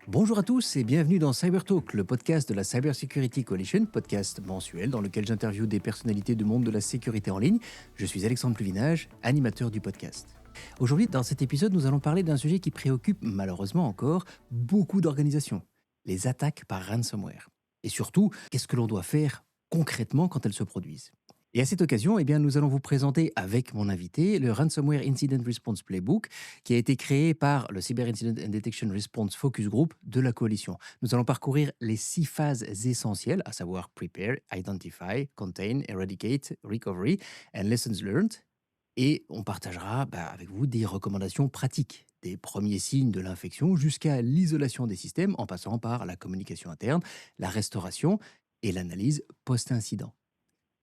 Bonjour à tous et bienvenue dans CyberTalk, le podcast de la Cyber Security Coalition, podcast mensuel dans lequel j'interviewe des personnalités du monde de la sécurité en ligne. Je suis Alexandre Pluvinage, animateur du podcast. Aujourd'hui, dans cet épisode, nous allons parler d'un sujet qui préoccupe malheureusement encore beaucoup d'organisations, les attaques par ransomware. Et surtout, qu'est-ce que l'on doit faire concrètement quand elles se produisent. Et à cette occasion, nous allons vous présenter avec mon invité le Ransomware Incident Response Playbook qui a été créé par le Cyber Incident and Detection Response Focus Group de la coalition. Nous allons parcourir les 6 phases essentielles, à savoir Prepare, Identify, Contain, Eradicate, Recovery and Lessons Learned. Et on partagera avec vous des recommandations pratiques, des premiers signes de l'infection jusqu'à l'isolation des systèmes en passant par la communication interne, la restauration et l'analyse post-incident.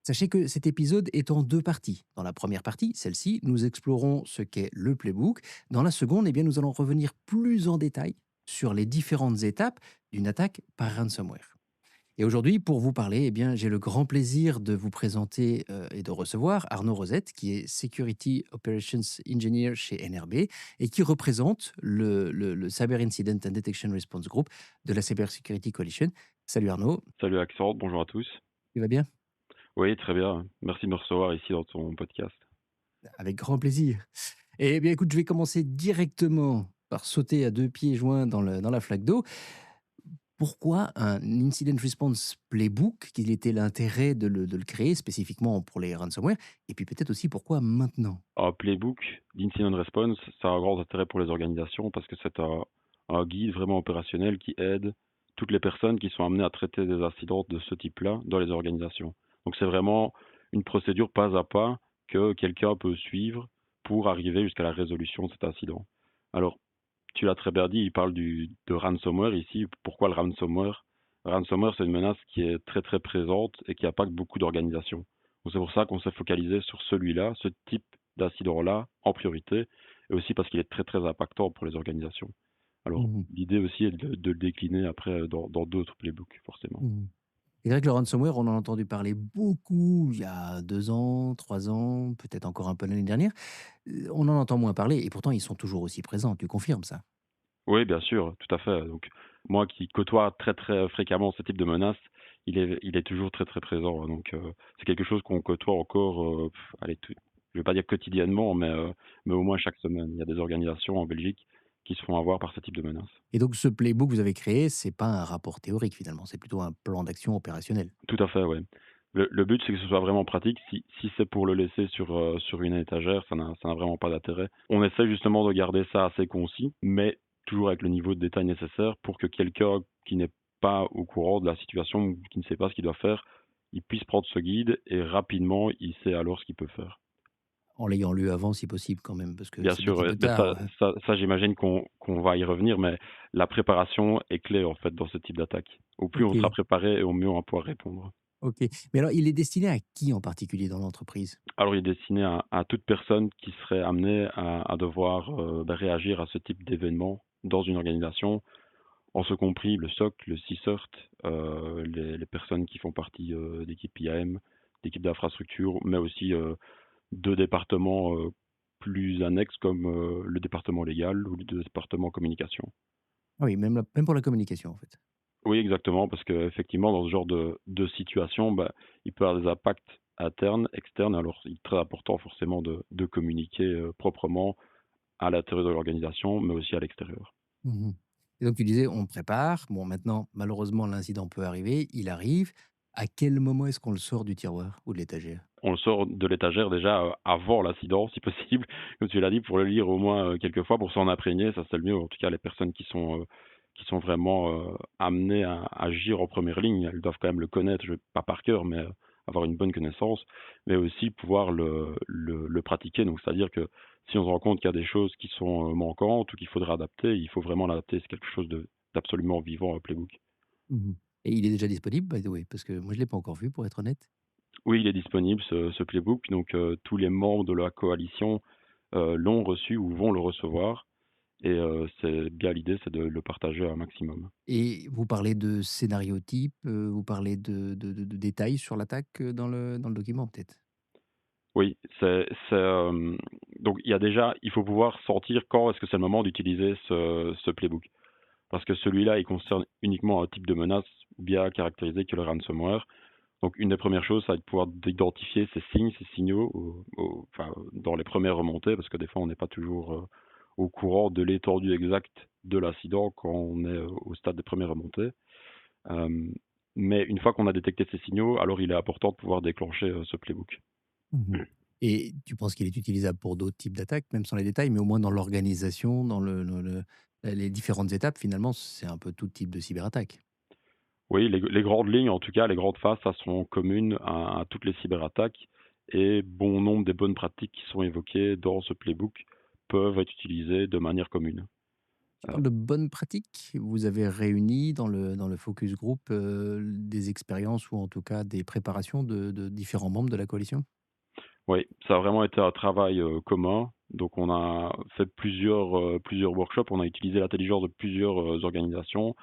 Sachez que cet épisode est en 2 parties. Dans la première partie, celle-ci, nous explorons ce qu'est le playbook. Dans la seconde, nous allons revenir plus en détail sur les différentes étapes d'une attaque par ransomware. Et aujourd'hui, pour vous parler, j'ai le grand plaisir de vous présenter et de recevoir Arnaud Rosette, qui est Security Operations Engineer chez NRB et qui représente le Cyber Incident and Detection Response Group de la Cyber Security Coalition. Salut Arnaud, Salut Alexandre, bonjour à tous. tu vas bien? Oui, très bien. Merci de me recevoir ici dans ton podcast. Avec grand plaisir. Eh bien, écoute, je vais commencer directement par sauter à 2 pieds joints dans la flaque d'eau. Pourquoi un incident response playbook? Quel était l'intérêt de le créer spécifiquement pour les ransomware? Et puis peut-être aussi pourquoi maintenant? Un playbook d'Incident Response, ça a un grand intérêt pour les organisations parce que c'est un guide vraiment opérationnel qui aide toutes les personnes qui sont amenées à traiter des incidents de ce type-là dans les organisations. Donc c'est vraiment une procédure pas à pas que quelqu'un peut suivre pour arriver jusqu'à la résolution de cet incident. Alors, tu l'as très bien dit, il parle de ransomware ici. Pourquoi le ransomware? Ransomware, c'est une menace qui est très très présente et qui impacte beaucoup d'organisations. Donc c'est pour ça qu'on s'est focalisé sur celui-là, ce type d'incident-là en priorité, et aussi parce qu'il est très très impactant pour les organisations. Alors Mmh. l'idée aussi est de le décliner après dans d'autres playbooks, forcément. Mmh. C'est vrai que le ransomware, on en a entendu parler beaucoup il y a 2 ans, 3 ans, peut-être encore un peu l'année dernière. On en entend moins parler et pourtant ils sont toujours aussi présents. Tu confirmes ça? Oui, bien sûr, tout à fait. Donc, moi qui côtoie très très fréquemment ce type de menace, il est toujours très très présent. Donc, c'est quelque chose qu'on côtoie encore, allez, je vais pas dire quotidiennement, mais au moins chaque semaine. Il y a des organisations en Belgique qui se font avoir par ce type de menace. Et donc ce playbook que vous avez créé, c'est pas un rapport théorique finalement, c'est plutôt un plan d'action opérationnel? Tout à fait, ouais. Le but, c'est que ce soit vraiment pratique. Si c'est pour le laisser sur une étagère, ça n'a vraiment pas d'intérêt. On essaie justement de garder ça assez concis, mais toujours avec le niveau de détail nécessaire pour que quelqu'un qui n'est pas au courant de la situation ou qui ne sait pas ce qu'il doit faire, il puisse prendre ce guide et rapidement, il sait alors ce qu'il peut faire. En l'ayant lu avant si possible quand même, parce que Bien c'est sûr, peut-être ouais, de mais tard, ça j'imagine qu'on va y revenir, mais la préparation est clé, en fait, dans ce type d'attaque. Au plus on sera OK, préparé et au mieux on va pouvoir répondre. OK. Mais alors il est destiné à qui en particulier dans l'entreprise? Alors, il est destiné à toute personne qui serait amenée à devoir, réagir à ce type d'événement dans une organisation, en ce compris le SOC, le CSIRT, les personnes qui font partie, d'équipes IAM, d'équipes d'infrastructure, mais aussi, de départements, plus annexes comme, le département légal ou le département communication. Ah oui, même pour la communication en fait. Oui, exactement, parce qu'effectivement, dans ce genre de situation, bah, il peut y avoir des impacts internes, externes. Alors, il est très important forcément de communiquer proprement à l'intérieur de l'organisation, mais aussi à l'extérieur. Mmh. Et donc tu disais on prépare. Bon maintenant malheureusement l'incident peut arriver, il arrive. À quel moment est-ce qu'on le sort du tiroir ou de l'étagère? On le sort de l'étagère déjà avant l'incident, si possible, comme tu l'as dit, pour le lire au moins quelques fois, pour s'en imprégner, ça c'est le mieux. En tout cas, les personnes qui sont vraiment amenées à agir en première ligne, elles doivent quand même le connaître, pas par cœur, mais avoir une bonne connaissance, mais aussi pouvoir le pratiquer. Donc, c'est-à-dire que si on se rend compte qu'il y a des choses qui sont manquantes ou qu'il faudra adapter, il faut vraiment l'adapter. C'est quelque chose d'absolument vivant, un playbook. Mmh. Et il est déjà disponible by the way? Parce que moi je l'ai pas encore vu pour être honnête. Oui, il est disponible ce playbook, donc tous les membres de la coalition, l'ont reçu ou vont le recevoir et c'est bien l'idée, c'est de le partager un maximum. Et vous parlez de scénario type, vous parlez de détails sur l'attaque, dans le document peut-être? Oui, donc il faut pouvoir sentir quand est-ce que c'est le moment d'utiliser ce playbook. parce que celui-là, il concerne uniquement un type de menace bien caractérisé que le ransomware. Donc une des premières choses, ça va être de pouvoir identifier ces signes, ces signaux enfin, dans les premières remontées, parce que des fois, on n'est pas toujours au courant de l'étendue exacte de l'incident quand on est au stade des premières remontées. Euh, mais une fois qu'on a détecté ces signaux, alors il est important de pouvoir déclencher ce playbook. Mmh. Et tu penses qu'il est utilisable pour d'autres types d'attaques, même sans les détails, mais au moins dans l'organisation, dans les différentes étapes, finalement, c'est un peu tout type de cyberattaque? Oui, les grandes lignes, en tout cas, les grandes phases, ça sont communes à toutes les cyberattaques et bon nombre des bonnes pratiques qui sont évoquées dans ce playbook peuvent être utilisées de manière commune. Tu Euh, parles de bonnes pratiques. Vous avez réuni dans le focus group, des expériences ou en tout cas des préparations de différents membres de la coalition? oui, ça a vraiment été un travail commun. Donc, on a fait plusieurs workshops. On a utilisé l'intelligence de plusieurs organisations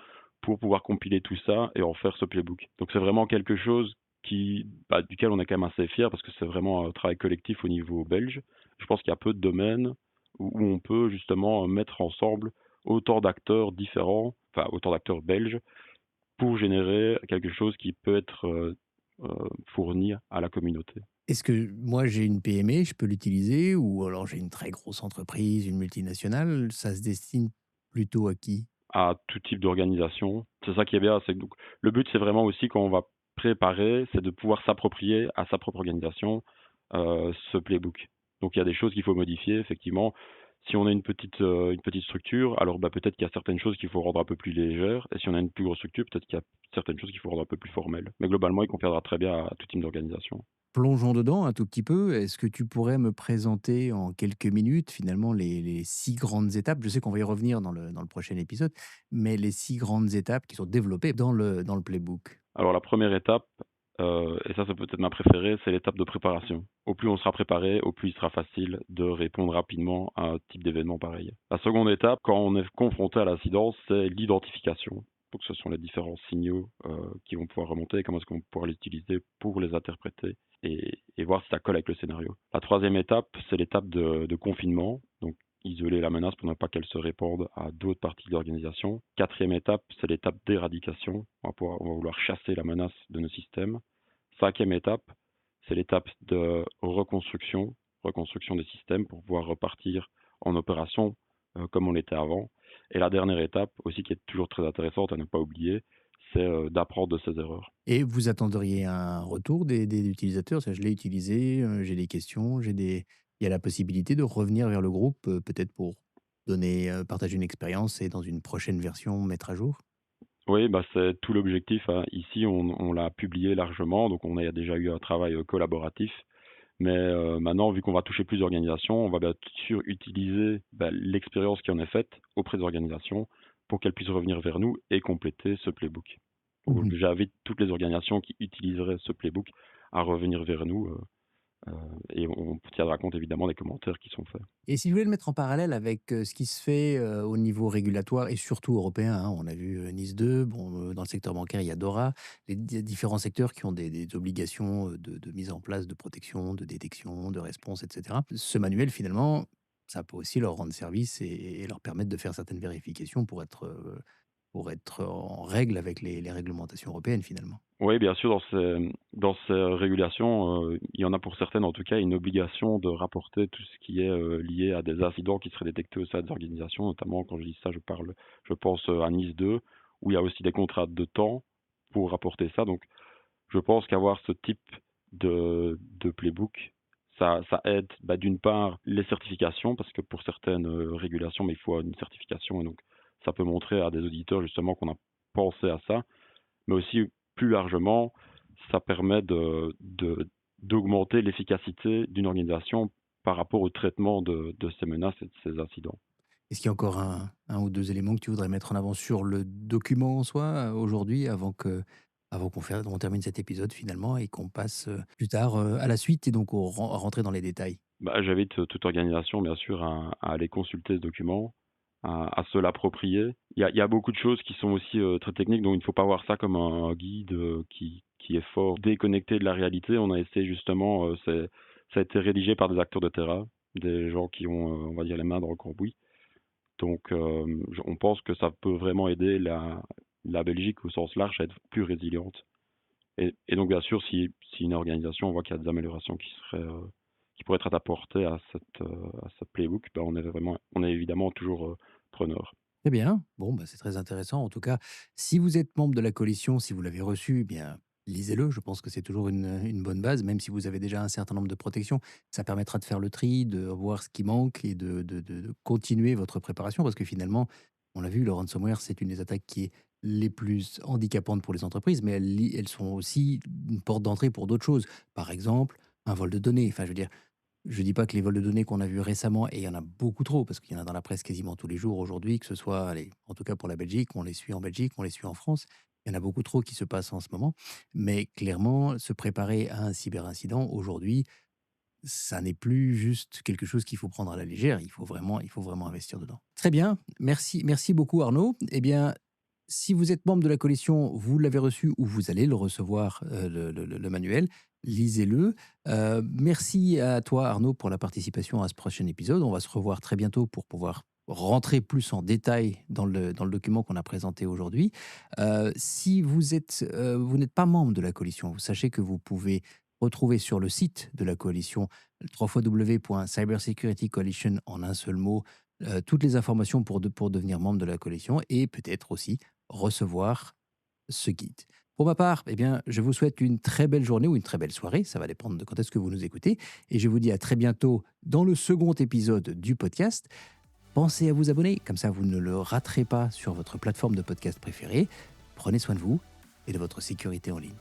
pour pouvoir compiler tout ça et en faire ce playbook. Donc, c'est vraiment quelque chose duquel on est quand même assez fier parce que c'est vraiment un travail collectif au niveau belge. Je pense qu'il y a peu de domaines où on peut justement mettre ensemble autant d'acteurs différents, enfin autant d'acteurs belges, pour générer quelque chose qui peut être fourni à la communauté. Est-ce que moi j'ai une PME, je peux l'utiliser ou alors j'ai une très grosse entreprise, une multinationale, ça se destine plutôt à qui? À tout type d'organisation. C'est ça qui est bien, c'est que donc le but, c'est vraiment aussi quand on va préparer, c'est de pouvoir s'approprier à sa propre organisation, ce playbook. Donc il y a des choses qu'il faut modifier effectivement. Si on a une petite structure, alors, bah, peut-être qu'il y a certaines choses qu'il faut rendre un peu plus légères et si on a une plus grosse structure, peut-être qu'il y a certaines choses qu'il faut rendre un peu plus formelles. Mais globalement, il conviendra très bien à tout type d'organisation. Plongeons dedans un tout petit peu. Est-ce que tu pourrais me présenter en quelques minutes, finalement, les 6 grandes étapes? Je sais qu'on va y revenir dans le prochain épisode, mais les 6 grandes étapes qui sont développées dans le playbook. Alors la première étape, et ça c'est peut-être ma préférée, c'est l'étape de préparation. Au plus on sera préparé, au plus il sera facile de répondre rapidement à un type d'événement pareil. La seconde étape, quand on est confronté à l'incident, c'est l'identification. Donc ce sont les différents signaux qui vont pouvoir remonter, comment est-ce qu'on va pouvoir les utiliser pour les interpréter et voir si ça colle avec le scénario. La troisième étape, c'est l'étape de confinement. Donc isoler la menace pour ne pas qu'elle se répande à d'autres parties de l'organisation. Quatrième étape, c'est l'étape d'éradication. On va vouloir chasser la menace de nos systèmes. Cinquième étape, c'est l'étape de reconstruction des systèmes pour pouvoir repartir en opération comme on l'était avant. Et la dernière étape, aussi qui est toujours très intéressante à ne pas oublier, c'est d'apprendre de ses erreurs. Et vous attendriez un retour des utilisateurs? C'est: «Je l'ai utilisé, j'ai des questions, j'ai des» il y a la possibilité de revenir vers le groupe, peut-être pour donner, partager une expérience et dans une prochaine version mettre à jour? Oui, bah, c'est tout l'objectif, hein. Ici, on l'a publié largement, donc on a déjà eu un travail collaboratif. Mais maintenant, vu qu'on va toucher plus d'organisations, on va bien sûr utiliser, bah, l'expérience qui en est faite auprès des organisations pour qu'elles puissent revenir vers nous et compléter ce playbook. Donc Mmh. j'invite toutes les organisations qui utiliseraient ce playbook à revenir vers nous, et on tiendra compte évidemment des commentaires qui sont faits. Et si je voulais le mettre en parallèle avec, ce qui se fait, au niveau régulatoire et surtout européen, hein, on a vu, NIS 2, bon, dans le secteur bancaire, il y a DORA, les différents secteurs qui ont des obligations, de mise en place de protection, de détection, de réponse et cetera. Ce manuel finalement, ça peut aussi leur rendre service et leur permettre de faire certaines vérifications pour être en règle avec les réglementations européennes finalement. Oui, bien sûr, dans ces régulations, il y en a pour certaines, en tout cas, une obligation de rapporter tout ce qui est, lié à des incidents qui seraient détectés au sein des organisations. Notamment, quand je dis ça, je pense, à NIS 2, où il y a aussi des contraintes de temps pour rapporter ça. Donc je pense qu'avoir ce type de playbook, ça aide, bah, d'une part, les certifications, parce que pour certaines, régulations, mais il faut une certification et donc ça peut montrer à des auditeurs justement qu'on a pensé à ça. Mais aussi, plus largement, ça permet d'augmenter l'efficacité d'une organisation par rapport au traitement de ces menaces et de ces incidents. Est-ce qu'il y a encore un ou 2 éléments que tu voudrais mettre en avant sur le document en soi, aujourd'hui, avant qu'on termine cet épisode finalement et qu'on passe, plus tard, à la suite et donc à rentrer dans les détails? Bah, j'invite toute organisation, bien sûr, à aller consulter ce document, à se l'approprier. Il y a beaucoup de choses qui sont aussi très techniques, donc il ne faut pas voir ça comme un guide qui est fort déconnecté de la réalité. On a essayé justement, ça a été rédigé par des acteurs de terrain, des gens qui ont, on va dire, les mains dans le cambouis, Donc, on pense que ça peut vraiment aider la Belgique au sens large à être plus résiliente. Et donc, bien sûr, si une organisation voit qu'il y a des améliorations qui pourraient être apportées à ce playbook, ben, on est évidemment toujours preneur. Très bien. Bon, bah, c'est très intéressant. En tout cas, si vous êtes membre de la coalition, si vous l'avez reçu, eh bien, lisez-le. Je pense que c'est toujours une bonne base, même si vous avez déjà un certain nombre de protections. Ça permettra de faire le tri, de voir ce qui manque et de continuer votre préparation. Parce que finalement, on l'a vu, le ransomware, c'est une des attaques qui est les plus handicapantes pour les entreprises, mais elles sont aussi une porte d'entrée pour d'autres choses. Par exemple, un vol de données. Enfin, je veux dire, je dis pas que les vols de données qu'on a vus récemment, et il y en a beaucoup trop, parce qu'il y en a dans la presse quasiment tous les jours aujourd'hui, que ce soit, allez, en tout cas pour la Belgique, on les suit en Belgique, on les suit en France. Il y en a beaucoup trop qui se passent en ce moment. Mais clairement, se préparer à un cyberincident aujourd'hui, ça n'est plus juste quelque chose qu'il faut prendre à la légère. Il faut vraiment investir dedans. Très bien. Merci beaucoup, Arnaud. Eh bien, si vous êtes membre de la coalition, vous l'avez reçu ou vous allez le recevoir, le manuel. Lisez-le. Merci à toi, Arnaud, pour la participation à ce prochain épisode. On va se revoir très bientôt pour pouvoir rentrer plus en détail dans le document qu'on a présenté aujourd'hui. Si vous n'êtes pas membre de la coalition, vous sachez que vous pouvez retrouver sur le site de la coalition www.cybersecuritycoalition en un seul mot toutes les informations pour devenir membre de la coalition et peut-être aussi recevoir ce guide. Pour ma part, eh bien, je vous souhaite une très belle journée ou une très belle soirée, ça va dépendre de quand est-ce que vous nous écoutez, et je vous dis à très bientôt dans le second épisode du podcast. Pensez à vous abonner, comme ça vous ne le raterez pas sur votre plateforme de podcast préférée. Prenez soin de vous et de votre sécurité en ligne.